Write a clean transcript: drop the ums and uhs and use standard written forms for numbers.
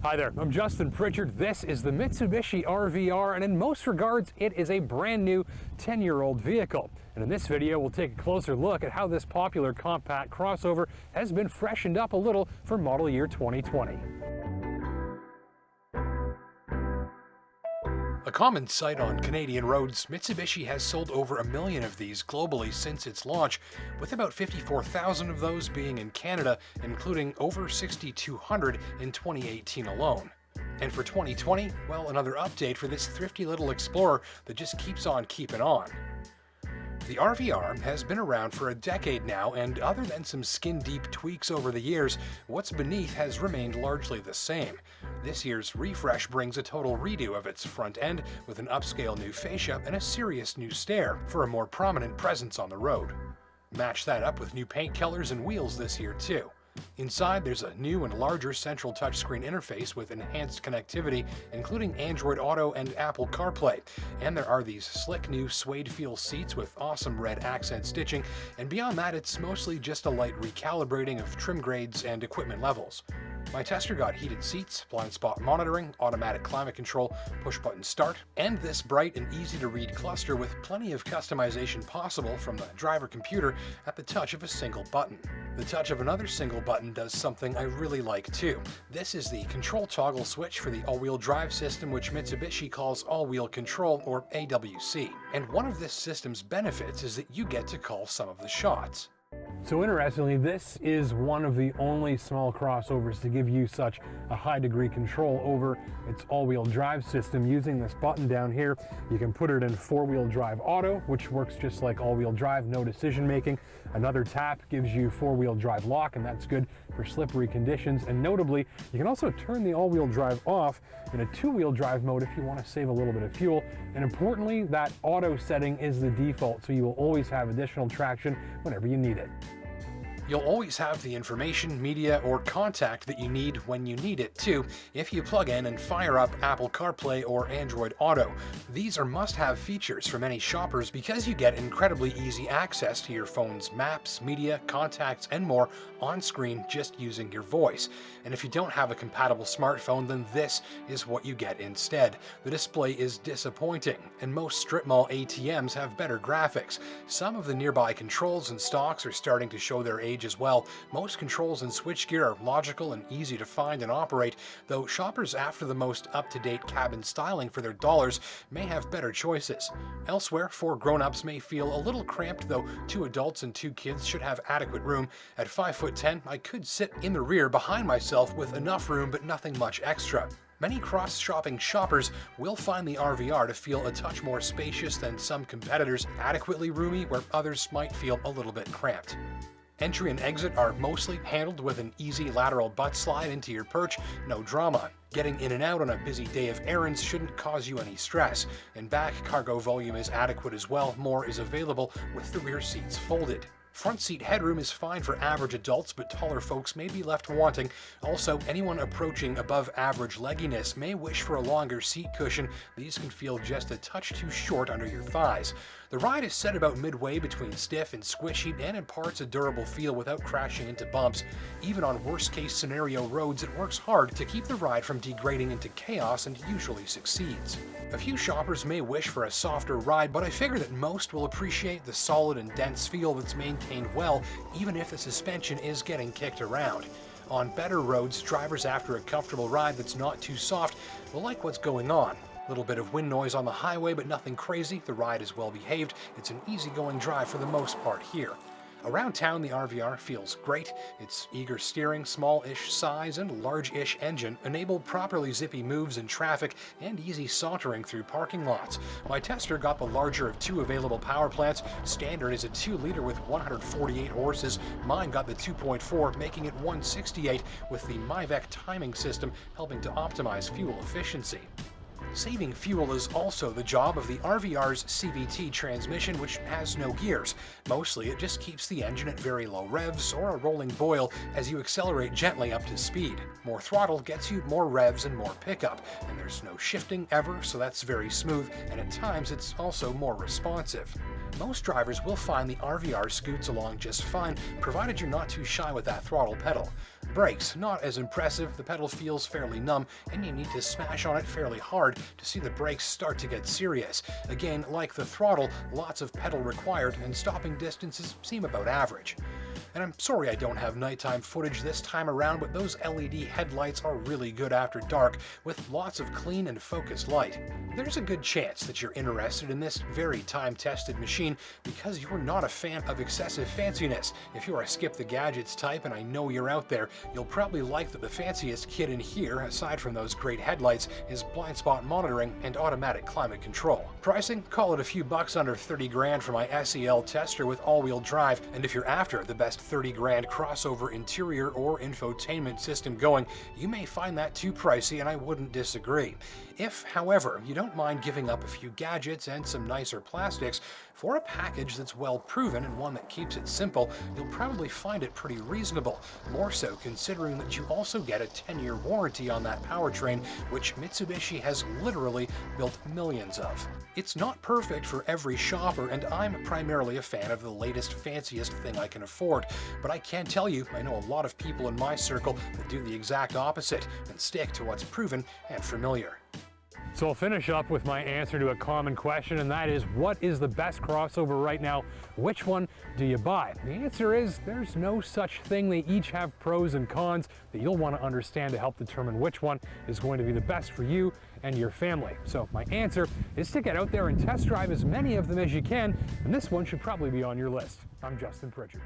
Hi there, I'm Justin Pritchard. This is the Mitsubishi RVR, and in most regards, it is a brand new 10-year-old vehicle. And in this video, we'll take a closer look at how this popular compact crossover has been freshened up a little for model year 2020. A common sight on Canadian roads, Mitsubishi has sold over 1 million of these globally since its launch, with about 54,000 of those being in Canada, including over 6,200 in 2018 alone. And for 2020, well, another update for this thrifty little Explorer that just keeps on keeping on. The RVR has been around for a decade now, and other than some skin-deep tweaks over the years, what's beneath has remained largely the same. This year's refresh brings a total redo of its front end with an upscale new fascia and a serious new stair for a more prominent presence on the road. Match that up with new paint colors and wheels this year too. Inside, there's a new and larger central touchscreen interface with enhanced connectivity, including Android Auto and Apple CarPlay. And there are these slick new Suede feel seats with awesome red accent stitching, and beyond that, it's mostly just a light recalibrating of trim grades and equipment levels. My tester got heated seats, blind spot monitoring, automatic climate control, push-button start, and this bright and easy-to-read cluster with plenty of customization possible from the driver computer at the touch of a single button. The touch of another single button does something I really like too. This is the control toggle switch for the all-wheel drive system, which Mitsubishi calls all-wheel control, or AWC. And one of this system's benefits is that you get to call some of the shots. So interestingly, this is one of the only small crossovers to give you such a high degree control over its all-wheel drive system. Using this button down here, you can put it in four-wheel drive auto, which works just like all-wheel drive, no decision making. Another tap gives you four-wheel drive lock, and that's good for slippery conditions. And notably, you can also turn the all-wheel drive off in a two-wheel drive mode if you want to save a little bit of fuel. And importantly, that auto setting is the default, so you will always have additional traction whenever you need it. You'll always have the information, media, or contact that you need when you need it too, if you plug in and fire up Apple CarPlay or Android Auto. These are must-have features for many shoppers because you get incredibly easy access to your phone's maps, media, contacts, and more on screen just using your voice. And if you don't have a compatible smartphone, then this is what you get instead. The display is disappointing, and most strip mall ATMs have better graphics. Some of the nearby controls and stocks are starting to show their age as well. Most controls and switchgear are logical and easy to find and operate, though shoppers after the most up-to-date cabin styling for their dollars may have better choices. Elsewhere, 4 grown-ups may feel a little cramped, though 2 adults and 2 kids should have adequate room. At 5'10", I could sit in the rear behind myself with enough room but nothing much extra. Many cross-shopping shoppers will find the RVR to feel a touch more spacious than some competitors, adequately roomy where others might feel a little bit cramped. Entry and exit are mostly handled with an easy lateral butt slide into your perch, no drama. Getting in and out on a busy day of errands shouldn't cause you any stress. And back cargo volume is adequate as well, more is available with the rear seats folded. Front seat headroom is fine for average adults, but taller folks may be left wanting. Also, anyone approaching above average legginess may wish for a longer seat cushion. These can feel just a touch too short under your thighs. The ride is set about midway between stiff and squishy and imparts a durable feel without crashing into bumps. Even on worst-case scenario roads, it works hard to keep the ride from degrading into chaos and usually succeeds. A few shoppers may wish for a softer ride, but I figure that most will appreciate the solid and dense feel that's maintained well, even if the suspension is getting kicked around. On better roads, drivers after a comfortable ride that's not too soft will like what's going on. A little bit of wind noise on the highway, but nothing crazy. The ride is well behaved. It's an easygoing drive for the most part here. Around town, the RVR feels great. Its eager steering, small-ish size, and large-ish engine enable properly zippy moves in traffic and easy sauntering through parking lots. My tester got the larger of 2 available power plants. Standard is a 2-liter with 148 horses. Mine got the 2.4, making it 168, with the MyVec timing system helping to optimize fuel efficiency. Saving fuel is also the job of the RVR's CVT transmission, which has no gears. Mostly it just keeps the engine at very low revs or a rolling boil as you accelerate gently up to speed. More throttle gets you more revs and more pickup, and there's no shifting ever, so that's very smooth, and at times it's also more responsive. Most drivers will find the RVR scoots along just fine, provided you're not too shy with that throttle pedal. Brakes, not as impressive. The pedal feels fairly numb, and you need to smash on it fairly hard to see the brakes start to get serious. Again, like the throttle, lots of pedal required, and stopping distances seem about average. And I'm sorry I don't have nighttime footage this time around, but those LED headlights are really good after dark, with lots of clean and focused light. There's a good chance that you're interested in this very time-tested machine because you're not a fan of excessive fanciness. If you're a skip-the-gadgets type, and I know you're out there, you'll probably like that the fanciest kit in here, aside from those great headlights, is blind spot monitoring and automatic climate control. Pricing? Call it a few bucks under 30 grand for my SEL tester with all-wheel drive, and if you're after the best 30 grand crossover interior or infotainment system going, you may find that too pricey, and I wouldn't disagree. If, however, you don't mind giving up a few gadgets and some nicer plastics for a package that's well proven and one that keeps it simple, you'll probably find it pretty reasonable, more so considering that you also get a 10-year warranty on that powertrain, which Mitsubishi has literally built millions of. It's not perfect for every shopper, and I'm primarily a fan of the latest, fanciest thing I can afford, but I can tell you I know a lot of people in my circle that do the exact opposite and stick to what's proven and familiar. So I'll finish up with my answer to a common question, and that is, what is the best crossover right now? Which one do you buy? The answer is there's no such thing. They each have pros and cons that you'll want to understand to help determine which one is going to be the best for you and your family. So my answer is to get out there and test drive as many of them as you can, and this one should probably be on your list. I'm Justin Pritchard.